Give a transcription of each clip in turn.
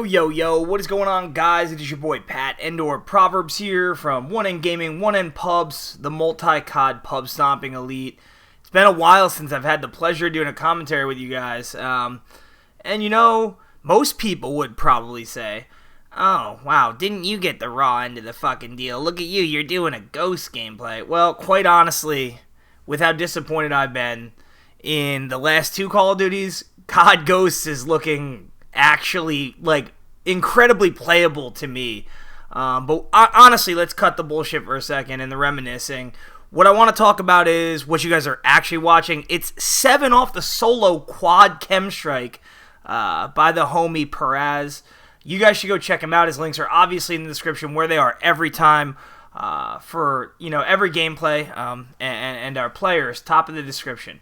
Yo, what is going on, guys? It is your boy Pat Endor Proverbs here from One End Gaming, One End Pubs, the multi-cod pub stomping elite. It's been a while since I've had the pleasure of doing a commentary with you guys. And you know, most people would probably say, oh, wow, didn't you get the raw end of the fucking deal? Look at you, you're doing a Ghost gameplay. Well, quite honestly, with how disappointed I've been in the last two Call of Duties, COD Ghosts is looking actually like incredibly playable to me. But honestly, let's cut the bullshit for a second and the reminiscing. What I want to talk about is what you guys are actually watching. It's 7 off the solo quad chem strike by the homie Perez. You guys should go check him out. His links are obviously in the description, where they are every time for every gameplay and our players. Top of the description.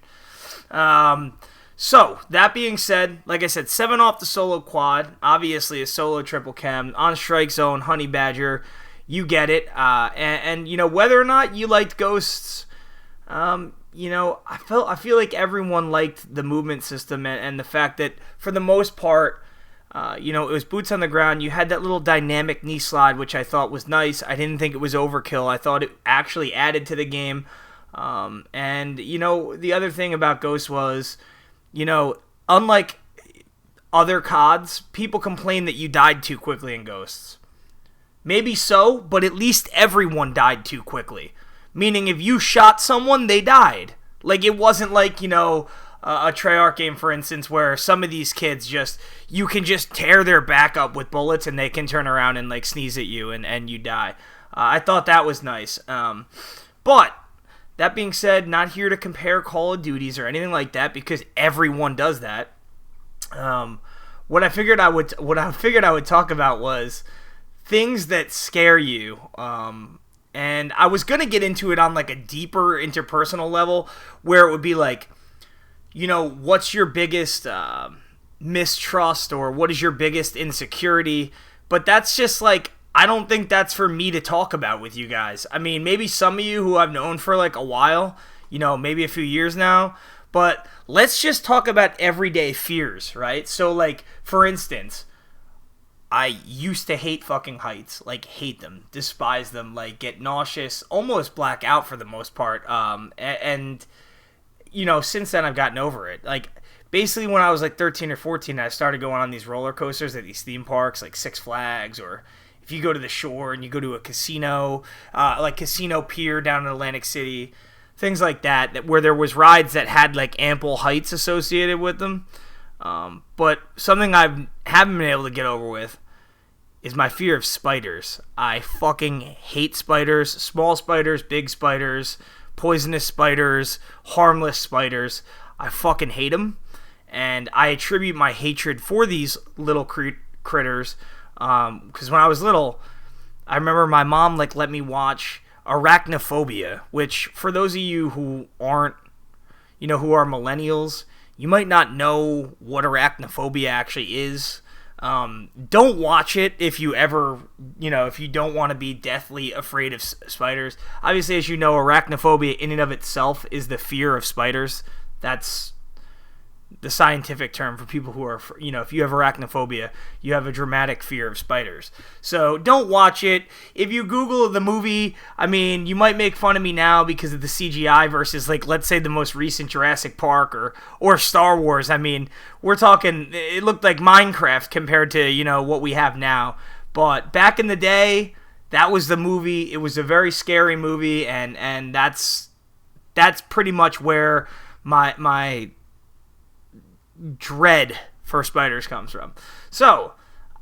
So, that being said, like I said, 7 off the solo quad, obviously a solo triple chem, on strike zone, honey badger, you get it, and whether or not you liked Ghosts, I feel like everyone liked the movement system and the fact that, for the most part, it was boots on the ground. You had that little dynamic knee slide, which I thought was nice. I didn't think it was overkill. I thought it actually added to the game, and the other thing about Ghosts was, unlike other CODs, people complain that you died too quickly in Ghosts. Maybe so, but at least everyone died too quickly. Meaning if you shot someone, they died. Like, it wasn't like, a Treyarch game, for instance, where some of these kids you can just tear their back up with bullets and they can turn around and, like, sneeze at you and you die. I thought that was nice. But that being said, not here to compare Call of Duties or anything like that, because everyone does that. What I figured I would talk about was things that scare you. And I was gonna get into it on like a deeper interpersonal level, where it would be like, what's your biggest mistrust, or what is your biggest insecurity? But that's just like, I don't think that's for me to talk about with you guys. I mean, maybe some of you who I've known for like a while, maybe a few years now, but let's just talk about everyday fears, right? So, like, for instance, I used to hate fucking heights, like, hate them, despise them, like, get nauseous, almost black out for the most part, and since then I've gotten over it. Like, basically when I was like 13 or 14, I started going on these roller coasters at these theme parks, like Six Flags, or if you go to the shore and you go to a casino, like Casino Pier down in Atlantic City, things like that, where there was rides that had like ample heights associated with them. But something I haven't been able to get over with is my fear of spiders. I fucking hate spiders, small spiders, big spiders, poisonous spiders, harmless spiders. I fucking hate them. And I attribute my hatred for these little critters, because when I was little, I remember my mom let me watch Arachnophobia, which, for those of you who aren't, who are millennials, you might not know what arachnophobia actually is. Don't watch it if you ever, if you don't want to be deathly afraid of spiders. Obviously, as you know, arachnophobia in and of itself is the fear of spiders. That's the scientific term for people who are, if you have arachnophobia, you have a dramatic fear of spiders. So don't watch it. If you Google the movie, I mean, you might make fun of me now because of the CGI versus, like, let's say the most recent Jurassic Park or Star Wars. I mean, we're talking, it looked like Minecraft compared to, what we have now. But back in the day, that was the movie. It was a very scary movie, and that's pretty much where my dread for spiders comes from. So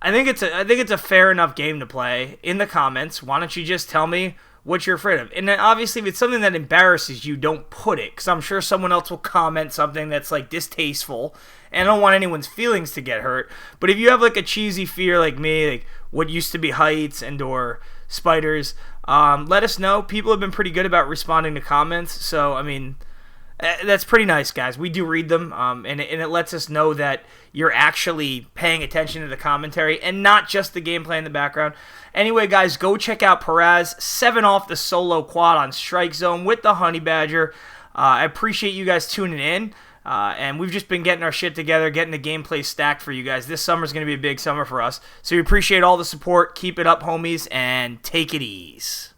I think it's a fair enough game to play. In the comments, why don't you just tell me what you're afraid of? And then obviously, if it's something that embarrasses you, don't put it, because I'm sure someone else will comment something that's like distasteful, and I don't want anyone's feelings to get hurt. But if you have like a cheesy fear like me, like what used to be heights and or spiders, let us know. People have been pretty good about responding to comments, so I mean, that's pretty nice, guys. We do read them, and it lets us know that you're actually paying attention to the commentary and not just the gameplay in the background. Anyway, guys, go check out Perez, 7 off the solo quad on Strike Zone with the Honey Badger. I appreciate you guys tuning in. And we've just been getting our shit together, getting the gameplay stacked for you guys. This summer's going to be a big summer for us. So we appreciate all the support. Keep it up, homies, and take it easy.